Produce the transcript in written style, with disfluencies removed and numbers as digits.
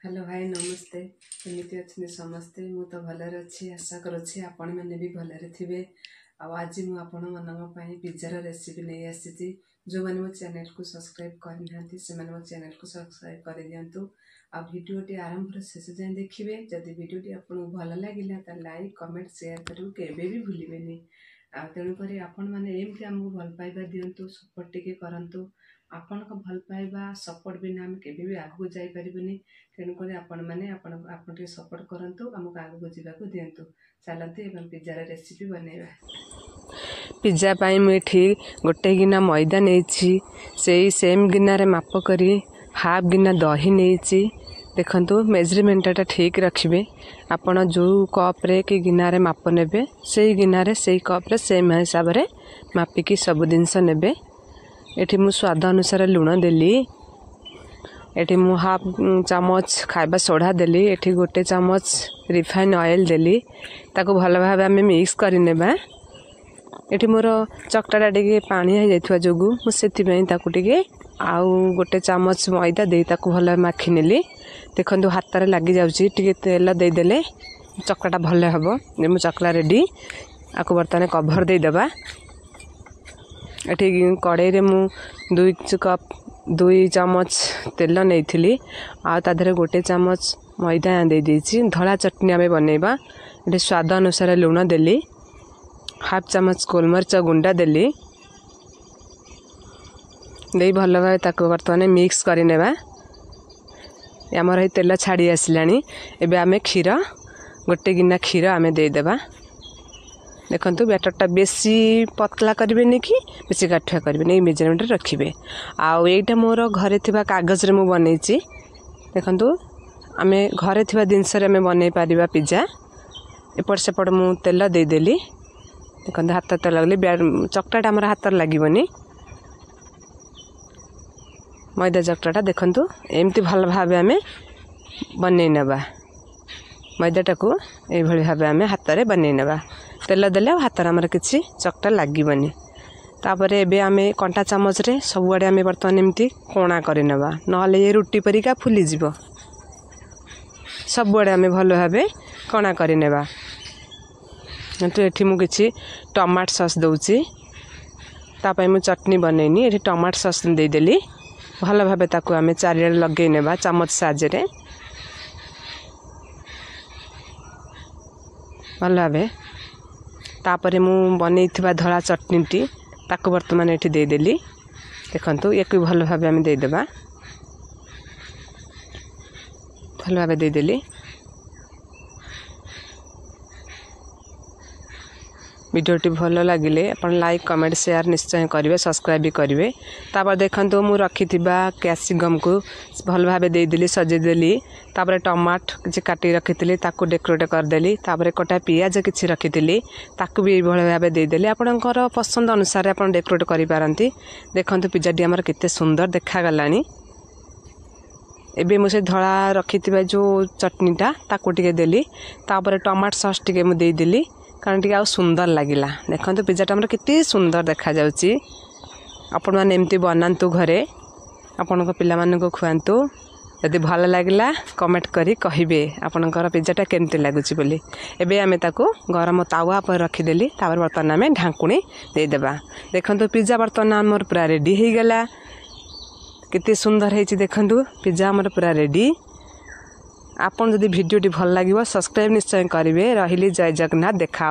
Hello भाई नमस्ते केमिति अच्छे समस्ते मु तो भलरे अच्छी आशा करुच्छी आपण मैंने भी भलरे थे। आज मु आपण मानी पिज्जार रेसिपी नहीं आसी जो मैंने मो चैनल को सब्सक्राइब करना से मो चैनल को सब्सक्राइब कर दिंतु। आ भिडियोटी आरंभ शेष जाए देखिए। जदि भिडियोटी आपको भल लगे तो लाइक कमेंट शेयर करूँ केबे भी भूलिबेनी। तेणुक आपण मैंने एमती आमको भल पाइबा दिंतु सपोर्ट टिके करंतु। आपण को भल पाइबा सपोर्ट बिना आम केबे भी आगू जाई परिबेनी। तेणुक आपण मैंने आपन सपोर्ट करंतु आमको आगू जावाक दिंतु। चलते एवं पिज्जार रेसिपी बनैबा। पिज्जा पाई मुझे गोटे गिना मैदा नहीं सेम गिनारे माप करी हाफ गिना दही नहीं। देखंतु मेजरमेंटा ठीक रखिए। आपण जो कप रे कि गिनारे माप नेबे से गिनारे से कप रे सेम हिसाब रे मापिकी सब जिनस नेबे। एठी मु स्वाद अनुसार लुण देली। एठी मु हाफ चामच खाइबा सोडा देली। एठी गोटे चामच रिफाइन ऑयल देली। ताको भल भाव आम मिक्स कर नेबा। एठी मोर चकटाटा टिके पानी हो जाइथवा जोगु मु सेति ताकू टिके आउ गोटे चामच मैदा दे ताकू भल माखी नेली। देखंतु हाथ रे लागी जाउची टिके तेल दे देले चकटा भल हबो। जे मु चकला रेडी आको बर्तन कवर दे देबा। एठी कड़ाई रे मु 2 चामच तेल नहीं आ ताधरे गोटे चामच मैदा दे देछि। धला चटनी आमे बनेबा। एठी स्वाद अनुसार लुण देली। हाफ चामच गोलमरिच गुंडा देली। दे भल भाव ताको बर्तमान मिक्स कर नेबा। आमर ये तेल छाड़ी आसलानी। एबे आमे क्षीर गोटे गिना क्षीर आमे दे देबा। देखंतु बैटरटा बेसी पतला करें कि बेसी गाठुआ करें मेजरमेंट रखिए। आउ एटा मोर घरे थिबा कागज रे मु बनैछि। देखंतु आमे घरे थिबा जिनस रे आमे बनै पारिबा पिज्जा। एपट सेपट मु तेल दे देली। देखंतु हाथ तो लगले चकटाटा हमर हाथ लागबनी। मैदा चकटाटा देखंतु एमती भल भाव आमे बनै नेबा। मैदाटा को ए भली भाव आमे हाथ रे बनै नेबा। तेल देले हाथ आमर किसी चकटा लागबनी। तापर एबे आमे कंटा चामच रे सब आड़े आमे बर्तमान एमती कोणा कर नेबा। नहले ये रुटी परिका फुली जीवो। सब आड़े आमे भल भाव कोणा कर नेबा। तो एठी मु किछि टमाटो सॉस दउची। तापय मु चटनी बनैनी। एठी टमाटो सॉस दे देली। भल भाव ताकू आमे चारिआडे लगे नेबा चामच साहाय्य रे भल भाव। तापरे मु बनैथिबा धला चटनीटी ताकू वर्तमान एठी दे देली। देखंतु एक भल भाव आमे दे देबा। भल भाव दे देली। वीडियोटी भल लगिले अपन लाइक कमेंट शेयर निश्चय करेंगे। सब्सक्राइब भी करेंगे। तापर देखंतु मु रखिथिबा कैप्सिकम को भल भाव दे देली सजे देली। तापर टमाटो किछि काटी रखिथिली ताकू डेकोरेट कर देली। तापर कटा पियाज किछि रखिथिली ताकू भी भल भाव दे देली। आपनकर पसंद अनुसार आपन डेकोरेट करि पारंती। देखंतु पिज्जाटी हमर केते सुंदर देखा गलानी। एबे मु से धळा रखिथिबा जो चटनीटा ताकू टिके देली। तापर टमाटो सॉस टिके मु दे देली कारण टिके आ सुंदर लागिला। देखंतु पिज्जाटा हमर केते सुंदर देखा जाउची। आपण माने एमती बनांतु घरे आपनको पिला मानको खुआंतु। यदि भल लागिला कमेंट करी कहिबे आपनकर पिज्जाटा केमती लागुची बोली। एबे आमे ताको गरम तावा पर रखी देली। तापर बर्तन आमे ढांकुणी दे देबा। देखंतु पिज्जा बर्तन हमर पूरा रेडी हे गेला। केते सुंदर हेची देखंतु पिज्जा हमर पूरा रेडी। आपन जदि वीडियोटी भल लागिवो सब्सक्राइब निश्चय करिवे। रहिली जय जगन्नाथ। देखा